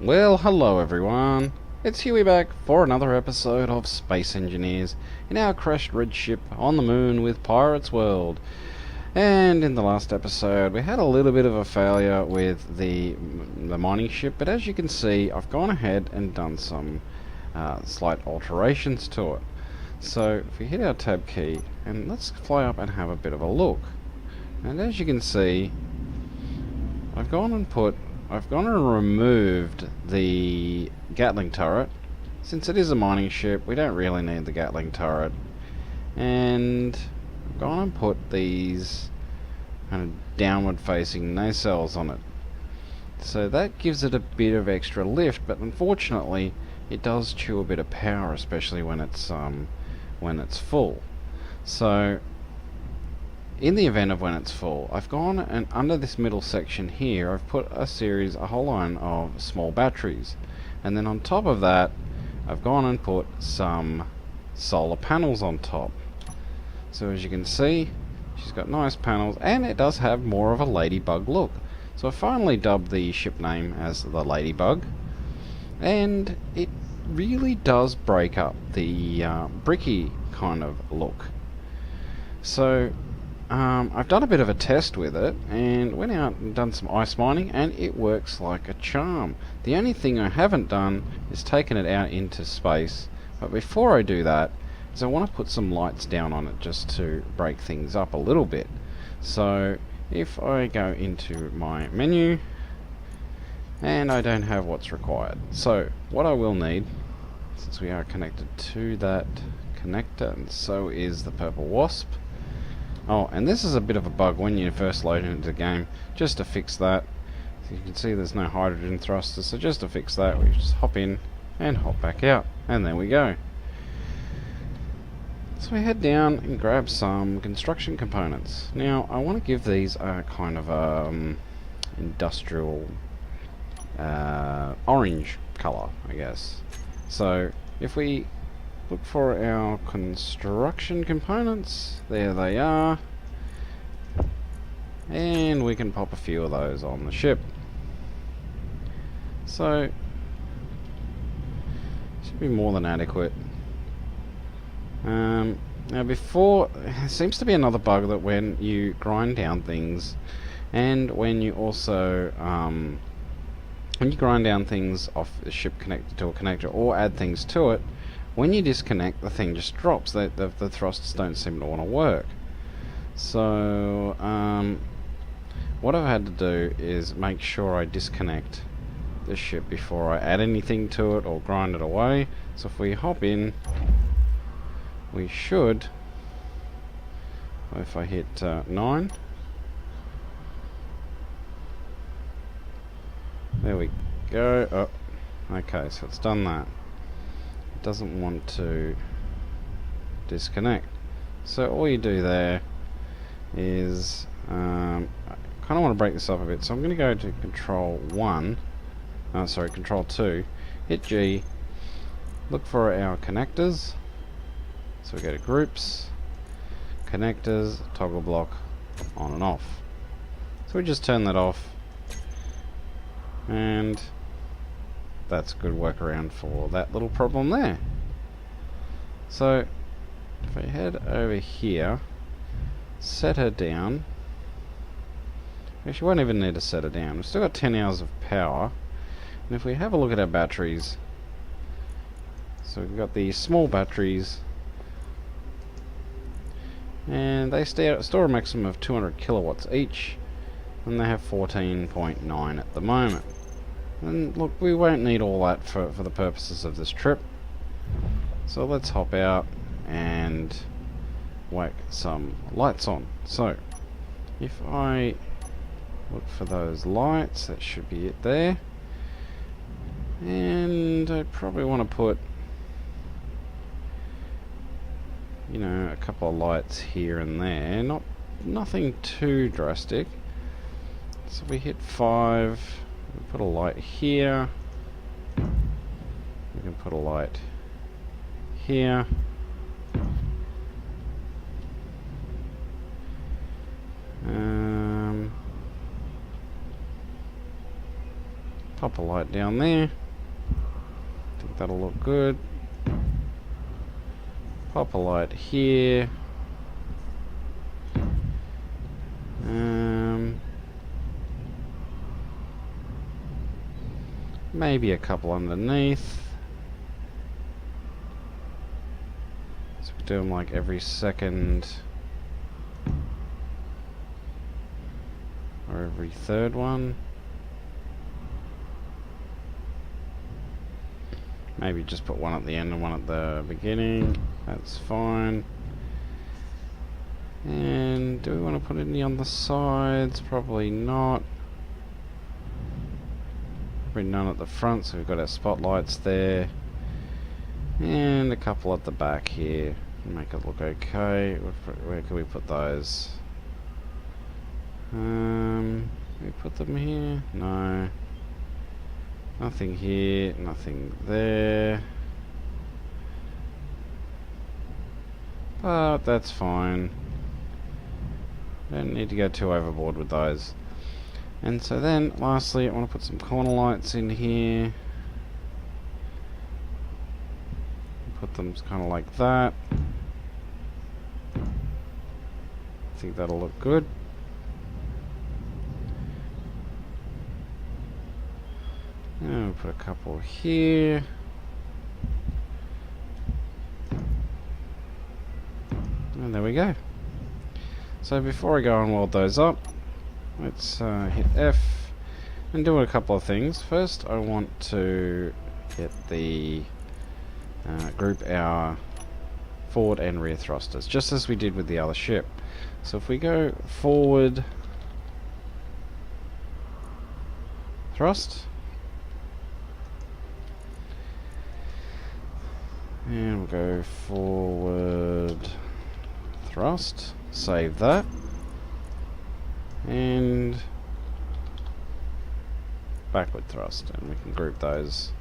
Well, hello everyone. It's Huey back for another episode of Space Engineers in our crashed red ship on the moon with Pirates World. And in the last episode, we had a little bit of a failure with the mining ship, but as you can see, I've gone ahead and done some slight alterations to it. So if we hit our tab key, and let's fly up and have a bit of a look. And as you can see, I've gone and removed the Gatling turret. Since it is a mining ship, we don't really need the Gatling turret. And I've gone and put these kind of downward facing nacelles on it. So that gives it a bit of extra lift, but unfortunately it does chew a bit of power, especially when it's full. So in the event of when it's full, I've gone and under this middle section here, I've put a whole line of small batteries. And then on top of that, I've gone and put some solar panels on top. So as you can see, she's got nice panels, and it does have more of a ladybug look. So I finally dubbed the ship name as the Ladybug, and it really does break up the bricky kind of look. So I've done a bit of a test with it and went out and done some ice mining, and it works like a charm. The only thing I haven't done is taken it out into space, but before I do that is I want to put some lights down on it just to break things up a little bit. So if I go into my menu, and I don't have what's required, so what I will need, since we are connected to that connector, and so is the Purple Wasp. Oh, and this is a bit of a bug when you first load into the game. Just to fix that, so you can see there's no hydrogen thrusters, so just to fix that we just hop in and hop back out, and there we go. So we head down and grab some construction components. Now I want to give these a kind of industrial orange colour, I guess. So if we look for our construction components, there they are, and we can pop a few of those on the ship. So should be more than adequate. Now before, there seems to be another bug that when you grind down things, and when you also when you grind down things off the ship connected to a connector or add things to it, when you disconnect, the thing just drops. The thrusters don't seem to want to work. So what I've had to do is make sure I disconnect the ship before I add anything to it or grind it away. So if we hop in, we should, if I hit 9, there we go. Oh, okay, so it's done that. Doesn't want to disconnect. So all you do there is I kind of want to break this up a bit, so I'm going to go to control 2, hit G, look for our connectors. So we go to groups, connectors, toggle block, on and off. So we just turn that off, and that's a good workaround for that little problem there. So if I head over here, set her down. Actually, won't even need to set her down. We've still got 10 hours of power. And if we have a look at our batteries, so we've got the small batteries, and they store a maximum of 200 kilowatts each, and they have 14.9 at the moment. And look, we won't need all that for the purposes of this trip. So let's hop out and whack some lights on. So if I look for those lights, that should be it there. And I probably want to put, you know, a couple of lights here and there. Nothing too drastic. So we hit 5. We put a light here. We can put a light here. Pop a light down there. I think that'll look good. Pop a light here. Maybe a couple underneath. So we do them like every second or every third one. Maybe just put one at the end and one at the beginning. That's fine. And do we want to put any on the sides? Probably not. Probably none at the front, so we've got our spotlights there. And a couple at the back here. Make it look okay. Where can we put those? Can we put them here? No. Nothing here, nothing there. But that's fine. Don't need to go too overboard with those. And so then, lastly, I want to put some corner lights in here. Put them kind of like that. I think that'll look good. And we'll put a couple here. And there we go. So before I go and weld those up, let's hit F and do a couple of things. First, I want to get the group our forward and rear thrusters, just as we did with the other ship. So if we go forward thrust, and we'll go forward thrust, save that, and backward thrust, and we can group those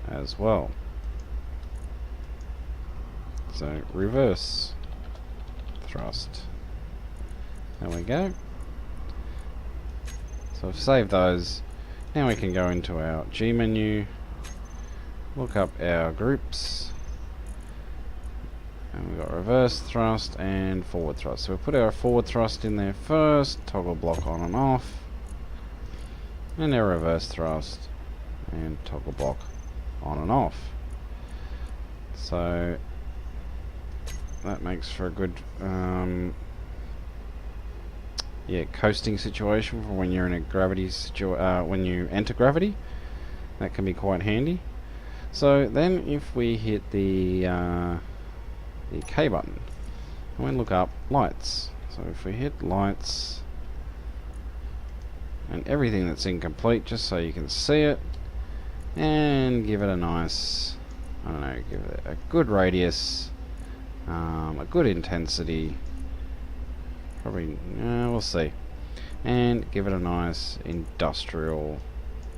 as well. So reverse thrust, there we go. So I've saved those. Now we can go into our G menu, look up our groups, and we've got reverse thrust and forward thrust. So we'll put our forward thrust in there first, toggle block on and off, and our reverse thrust and toggle block on and off. So that makes for a good coasting situation for when you're in a gravity when you enter gravity. That can be quite handy. So then if we hit the K button and we look up lights, so if we hit lights and everything that's incomplete, just so you can see it, and give it a nice, I don't know, give it a good radius, a good intensity, probably, we'll see, and give it a nice industrial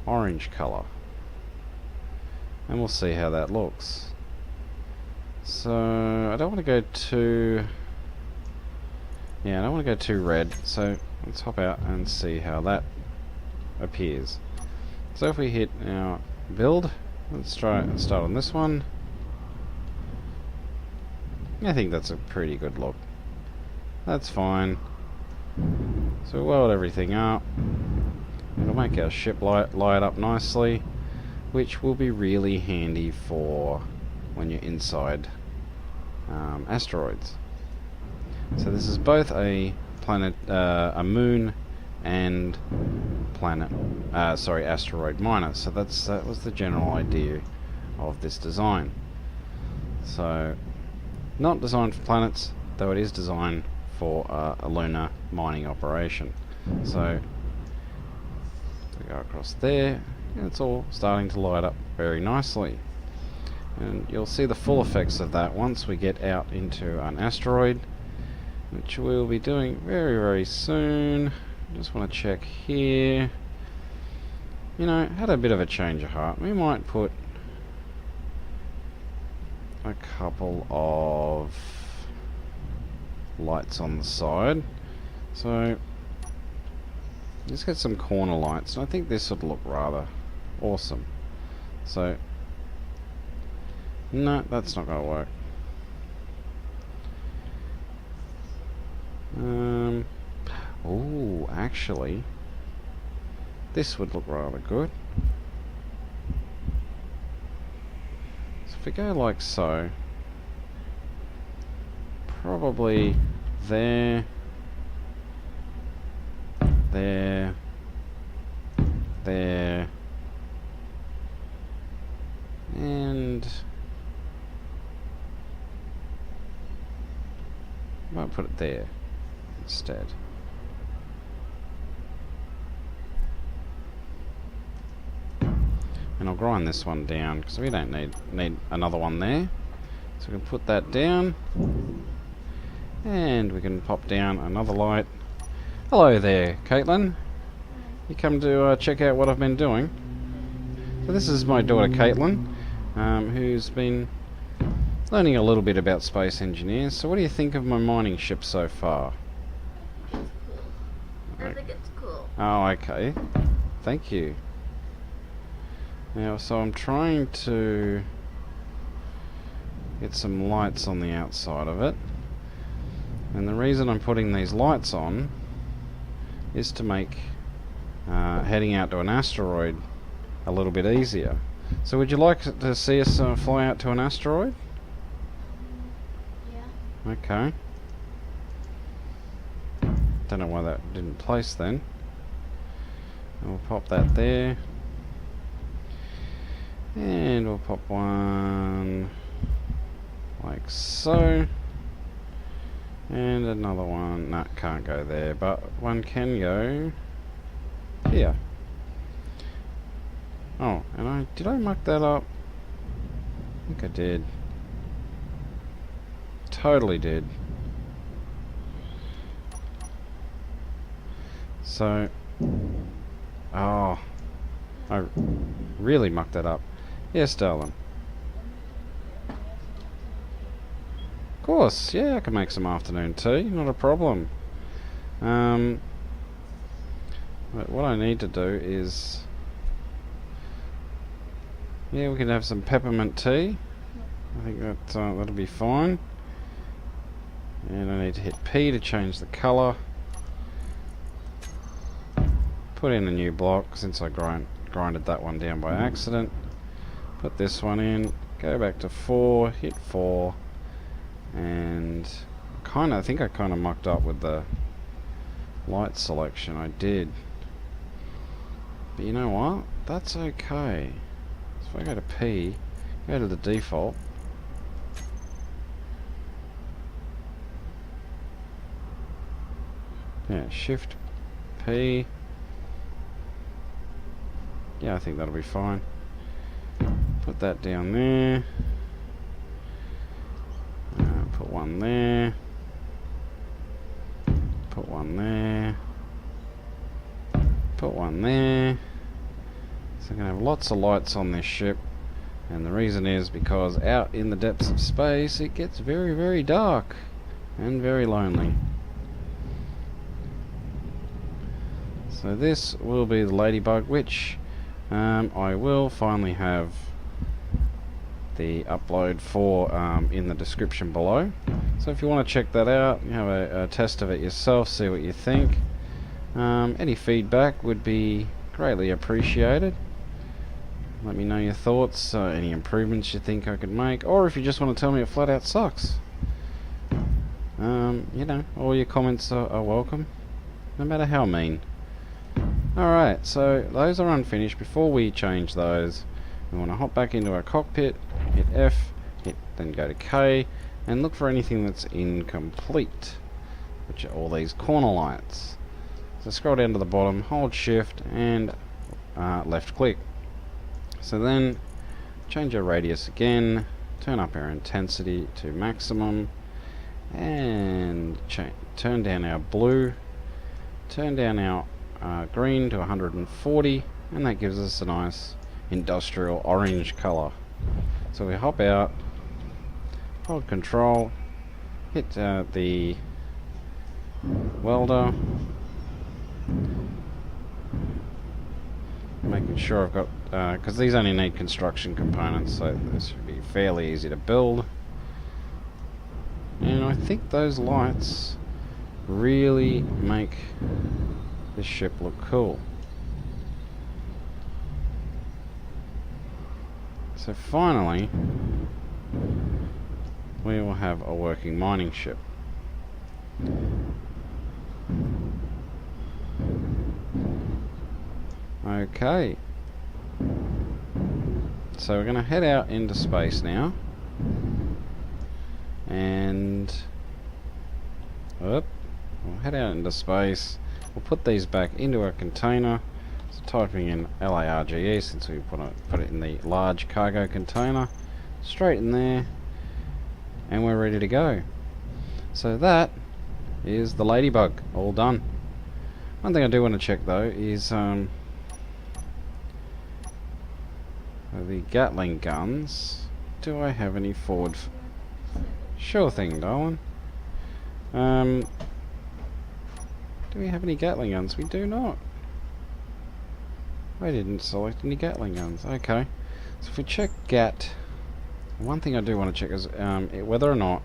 orange color, and we'll see how that looks. So I don't want to go too, I don't want to go too red, so let's hop out and see how that appears. So if we hit our build, let's try and start on this one. I think that's a pretty good look. That's fine. So we'll weld everything up. It'll make our ship light up nicely, which will be really handy for when you're inside asteroids. So this is both a planet, a moon, and asteroid miner. So that was the general idea of this design. So not designed for planets, though it is designed for a lunar mining operation. So we go across there, and it's all starting to light up very nicely. And you'll see the full effects of that once we get out into an asteroid, which we'll be doing very, very soon. Just want to check here. You know, had a bit of a change of heart. We might put a couple of lights on the side. So let's get some corner lights, and I think this would look rather Awesome. So, no, that's not going to work. Oh, actually, this would look rather good. So if we go like so, probably there, there, there, and I might put it there instead. And I'll grind this one down because we don't need another one there. So we can put that down, and we can pop down another light. Hello there, Caitlin. You come to check out what I've been doing. So this is my daughter Caitlin, who's been learning a little bit about space engineers. So what do you think of my mining ship so far? It's cool. I think it's cool. Oh, okay. Thank you. Now, so I'm trying to get some lights on the outside of it. And the reason I'm putting these lights on is to make heading out to an asteroid a little bit easier. So would you like to see us fly out to an asteroid? Yeah. Okay. Don't know why that didn't place then. We'll pop that there. And we'll pop one like so. And another one. No, can't go there, but one can go here. Oh, and did I muck that up? I think I did. Totally did. So, oh, I really mucked that up. Yes, darling. Of course, yeah, I can make some afternoon tea, not a problem. But what I need to do is, yeah, we can have some peppermint tea. I think that'll be fine. And I need to hit P to change the colour. Put in a new block since I grinded that one down by accident. Put this one in, go back to 4, hit 4, and I think I kind of mucked up with the light selection. I did. But you know what? That's okay. So if I go to P, go to the default. Yeah, Shift P. Yeah, I think that'll be fine. Put that down there. Put one there. Put one there. Put one there. So I'm going to have lots of lights on this ship. And the reason is because out in the depths of space it gets very, very dark and very lonely. So this will be the Ladybug, which I will finally have the upload for in the description below. So if you want to check that out, you have a test of it yourself, see what you think. Any feedback would be greatly appreciated. Let me know your thoughts, any improvements you think I could make, or if you just want to tell me it flat out sucks. You know, all your comments are welcome, no matter how mean. Alright, so those are unfinished. Before we change those, we want to hop back into our cockpit, hit F, then go to K, and look for anything that's incomplete, which are all these corner lights. So scroll down to the bottom, hold shift, and left click. So then, change our radius again, turn up our intensity to maximum, and turn down our blue, turn down our green to 140, and that gives us a nice industrial orange color. So we hop out, hold control, hit the welder, making sure I've got, because these only need construction components, so this should be fairly easy to build. And I think those lights really make this ship look cool. So finally, we will have a working mining ship. Okay. So we're going to head out into space now. And we'll head out into space. We'll put these back into our container. So typing in LARGE, since we put it in the large cargo container, straight in there, and we're ready to go. So that is the Ladybug, all done. One thing I do want to check though is the Gatling guns. Do I have any forward? Sure thing, darling. Do we have any Gatling guns? We do not. I didn't select any Gatling guns. Okay. So if we check Gat, one thing I do want to check is whether or not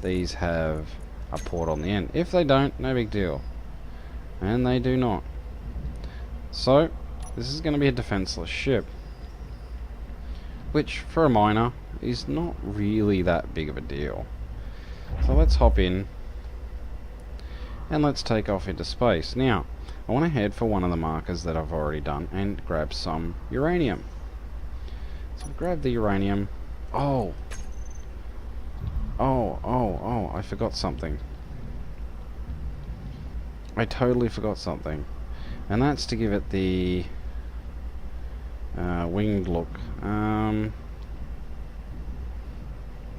these have a port on the end. If they don't, no big deal. And they do not. So, this is going to be a defenseless ship. Which, for a miner, is not really that big of a deal. So let's hop in. And let's take off into space. Now, I want to head for one of the markers that I've already done and grab some uranium. So grab the uranium. Oh, I forgot something. I totally forgot something. And that's to give it the winged look. I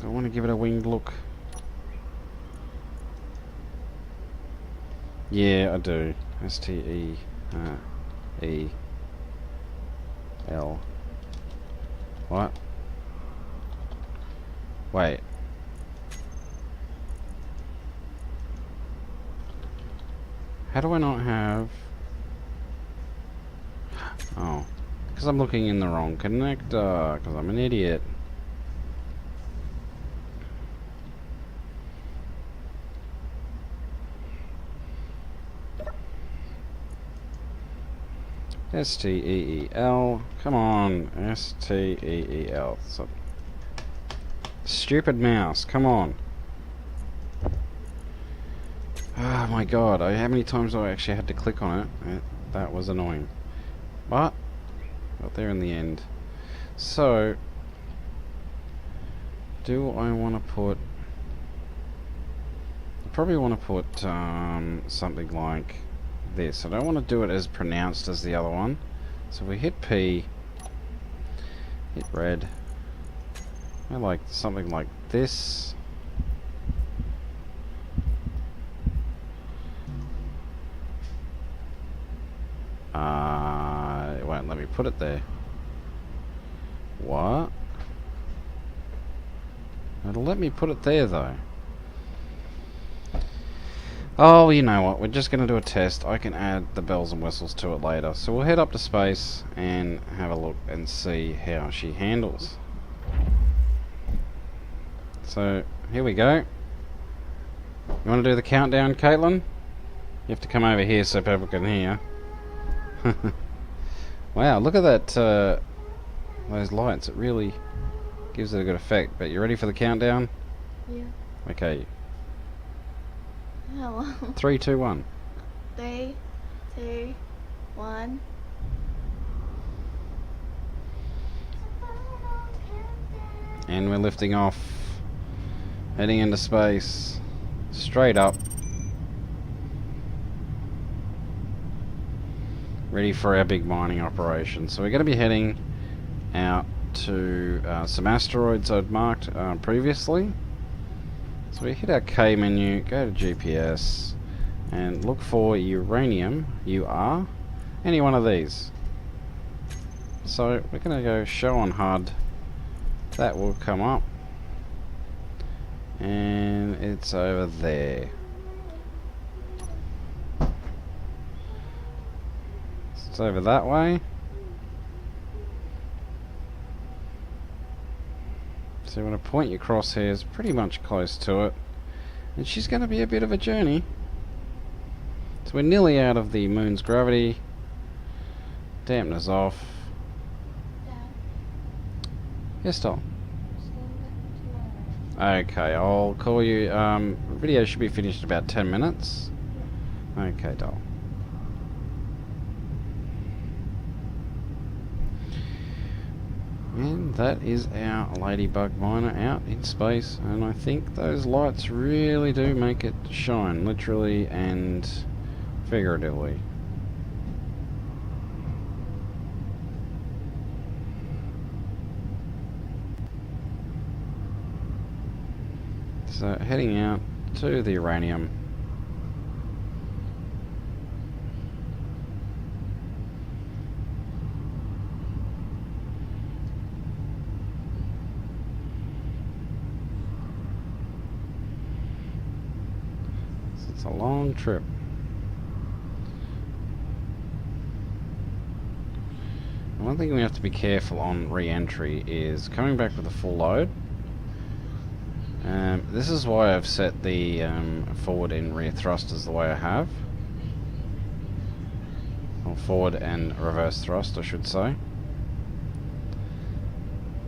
want to give it a winged look. Yeah, I do. S-T-E-E-L. What? Wait. How do I not have... Oh. Because I'm looking in the wrong connector. Because I'm an idiot. S-T-E-E-L. Come on. S-T-E-E-L. So, stupid mouse. Come on. Oh my god. How many times do I actually had to click on it? That was annoying. But, got there in the end. So, do I want to put... I probably want to put something like... this. I don't want to do it as pronounced as the other one. So we hit P, hit red. I like something like this. It won't let me put it there. What? It'll let me put it there though. Oh, you know what, we're just going to do a test. I can add the bells and whistles to it later. So we'll head up to space and have a look and see how she handles. So, here we go. You want to do the countdown, Caitlin? You have to come over here so people can hear. Wow, look at that, those lights. It really gives it a good effect. But you ready for the countdown? Yeah. Okay. Hello. 3, 2, 1. 3, 2, 1. And we're lifting off. Heading into space. Straight up. Ready for our big mining operation. So we're going to be heading out to some asteroids I'd marked previously. So we hit our K menu, go to GPS, and look for uranium, UR, any one of these. So we're going to go show on HUD, that will come up, and it's over there. It's over that way, So you want to point your crosshairs pretty much close to it. And she's going to be a bit of a journey. So we're nearly out of the moon's gravity. Dampener's off. Dad, Yes, doll. just going back tomorrow. Okay, I'll call you. Video should be finished in about 10 minutes. Okay, doll. And that is our ladybug miner out in space, and I think those lights really do make it shine, literally and figuratively. So heading out to the uranium. It's a long trip. One thing we have to be careful on re-entry is coming back with a full load. This is why I've set the forward and rear thrusters the way I have. Or forward and reverse thrust, I should say.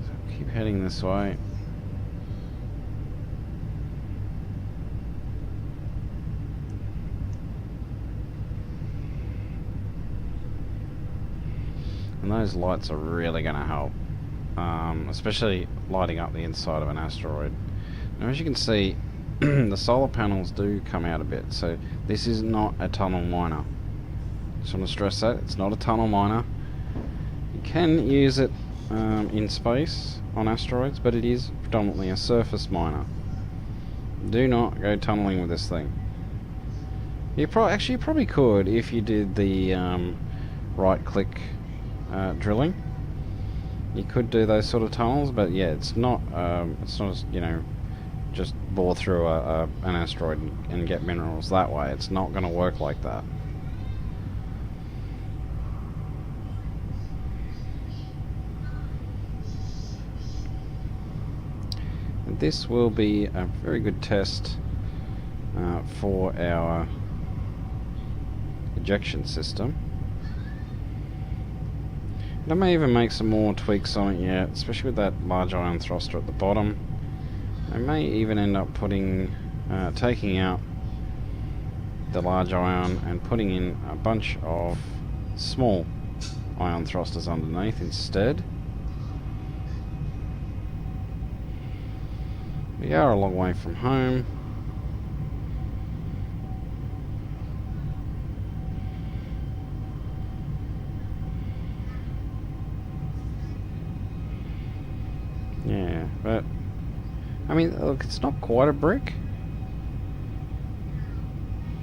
So keep heading this way. And those lights are really going to help, especially lighting up the inside of an asteroid. Now, as you can see, the solar panels do come out a bit, so this is not a tunnel miner. Just want to stress that, it's not a tunnel miner. You can use it in space on asteroids, but it is predominantly a surface miner. Do not go tunneling with this thing. You probably could if you did the right-click drilling. You could do those sort of tunnels, but yeah, it's not you know, just bore through an asteroid and get minerals that way. It's not going to work like that. And this will be a very good test for our ejection system. And I may even make some more tweaks on it yet, especially with that large ion thruster at the bottom. I may even end up taking out the large ion and putting in a bunch of small ion thrusters underneath instead. We are a long way from home. Yeah, but I mean, look, it's not quite a brick.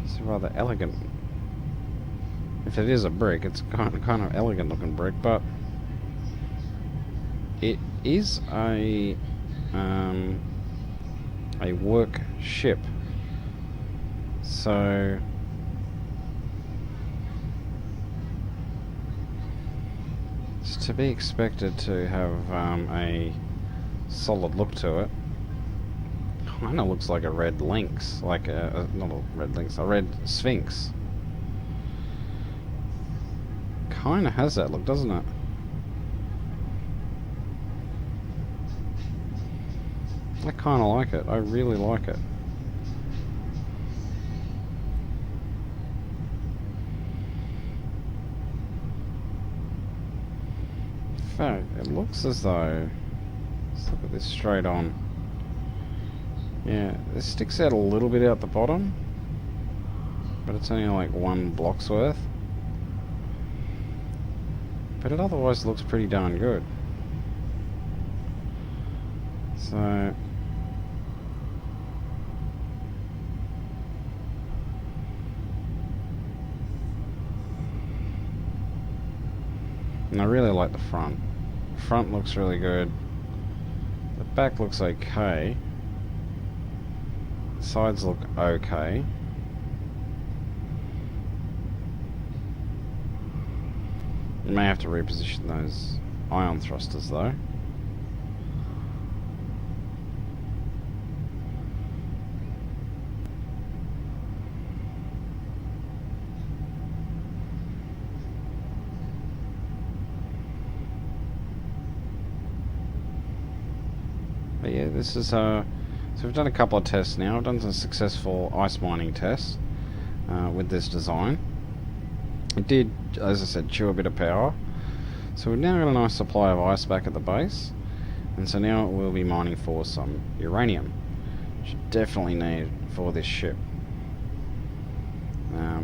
It's a rather elegant. If it is a brick, it's kind of elegant looking brick, but it is a work ship. So it's to be expected to have a solid look to it. Kind of looks like a red lynx, like not a red lynx, a red sphinx. Kind of has that look, doesn't it? I kind of like it. I really like it. In fact, it looks as though... Let's look at this straight on. Yeah, this sticks out a little bit out the bottom, but it's only like 1 block's worth. But it otherwise looks pretty darn good. So... And I really like the front. The front looks really good. The back looks okay. The sides look okay. You may have to reposition those ion thrusters though. But yeah, this is so we've done a couple of tests now. I've done some successful ice mining tests with this design. It did, as I said, chew a bit of power. So we've now got a nice supply of ice back at the base, and so now we'll be mining for some uranium, which we definitely need for this ship,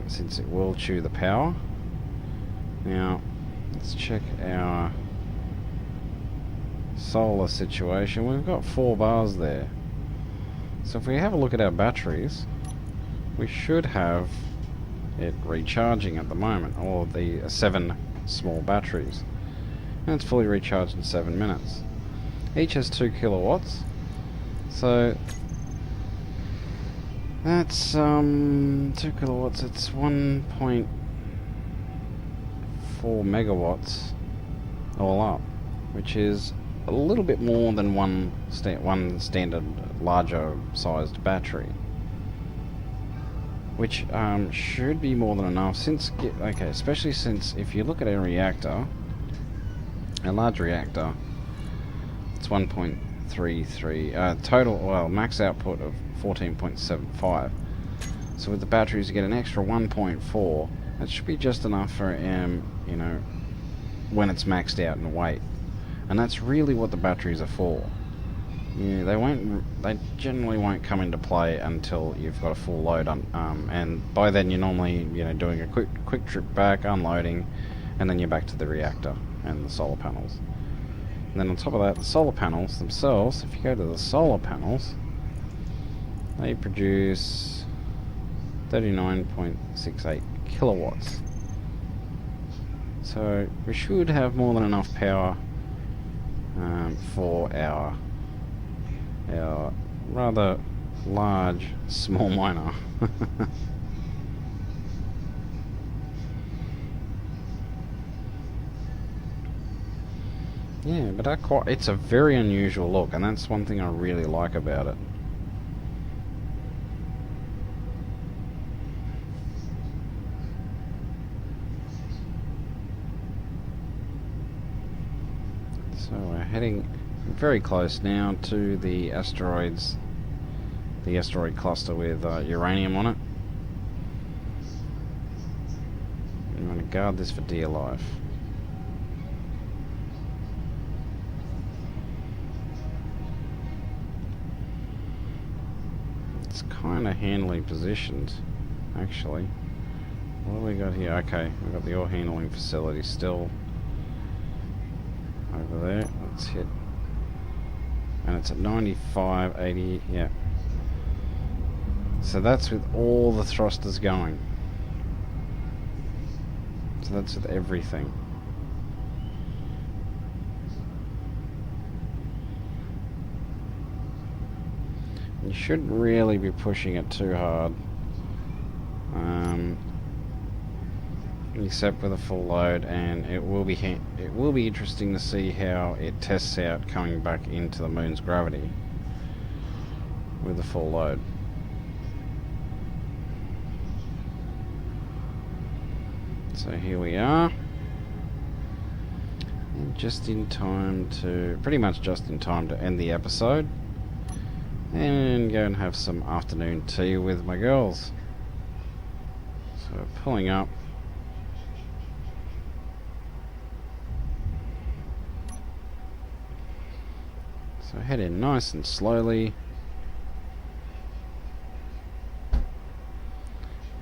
since it will chew the power. Now, let's check our solar situation. We've got 4 bars there. So if we have a look at our batteries, we should have it recharging at the moment, or the 7 small batteries. And it's fully recharged in 7 minutes. Each has 2 kilowatts. So that's 2 kilowatts, it's 1.4 megawatts all up, which is a little bit more than one standard larger sized battery, which should be more than enough, since especially since if you look at our reactor, a large reactor, it's 1.33 total, well, max output of 14.75. So with the batteries you get an extra 1.4. That should be just enough for you know, when it's maxed out in weight. And that's really what the batteries are for. Yeah, they generally won't come into play until you've got a full load on, and by then you're normally, you know, doing a quick trip back, unloading, and then you're back to the reactor and the solar panels. And then on top of that, the solar panels themselves, if you go to the solar panels, they produce 39.68 kilowatts. So we should have more than enough power for our rather large small miner. Yeah, but it's a very unusual look, and that's one thing I really like about it. So we're heading very close now to the asteroid cluster with uranium on it. I'm going to guard this for dear life. It's kind of handily positioned, actually. What do we got here? Okay, we've got the ore handling facility still over there. Let's hit, and it's at 95, 80, yeah. So that's with all the thrusters going. So that's with everything. You shouldn't really be pushing it too hard, except with a full load, and it will be interesting to see how it tests out coming back into the moon's gravity with a full load. So here we are, and pretty much just in time to end the episode and go and have some afternoon tea with my girls. So pulling up. So head in nice and slowly.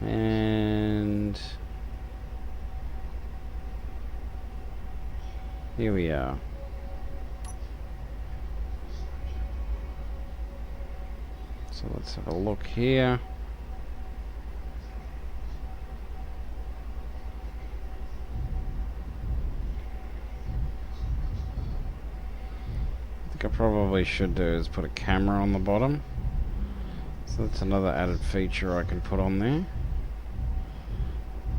And here we are. So let's have a look here. I think I probably should do is put a camera on the bottom. So that's another added feature I can put on there.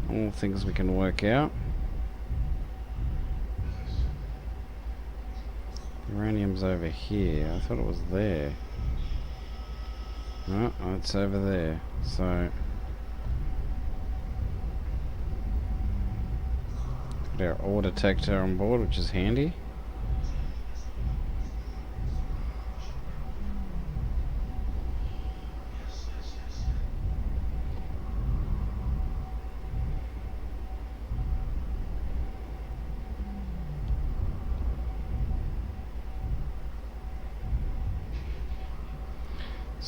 All things we can work out. Uranium's over here. I thought it was there. Oh, it's over there. So got our ore detector on board, which is handy.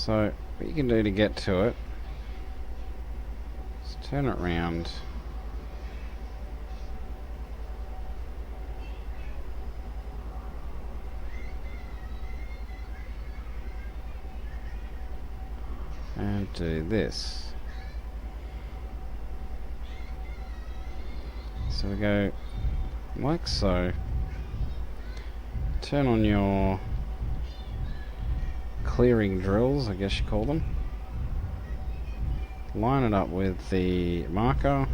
So what you can do to get to it is turn it round. And do this. So we go like so. Turn on your clearing drills, I guess you call them. Line it up with the marker.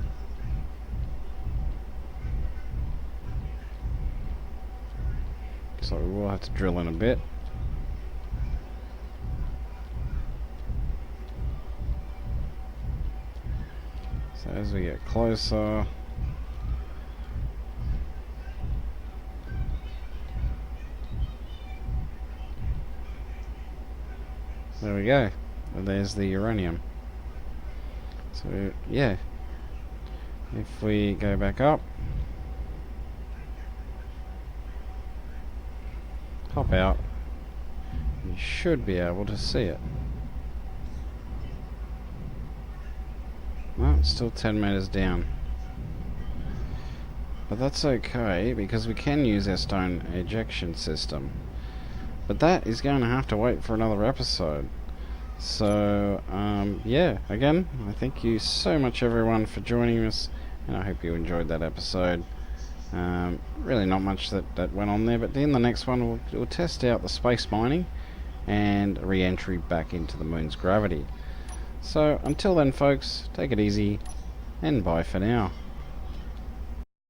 So we will have to drill in a bit. So as we get closer, there we go. And there's the uranium. So yeah, if we go back up, hop out, you should be able to see it. No, it's still 10 meters down. But that's okay, because we can use our stone ejection system. But that is going to have to wait for another episode. So, yeah, again, I thank you so much everyone for joining us, and I hope you enjoyed that episode. Really not much that went on there, but in the next one we'll test out the space mining and re-entry back into the moon's gravity. So, until then folks, take it easy, and bye for now.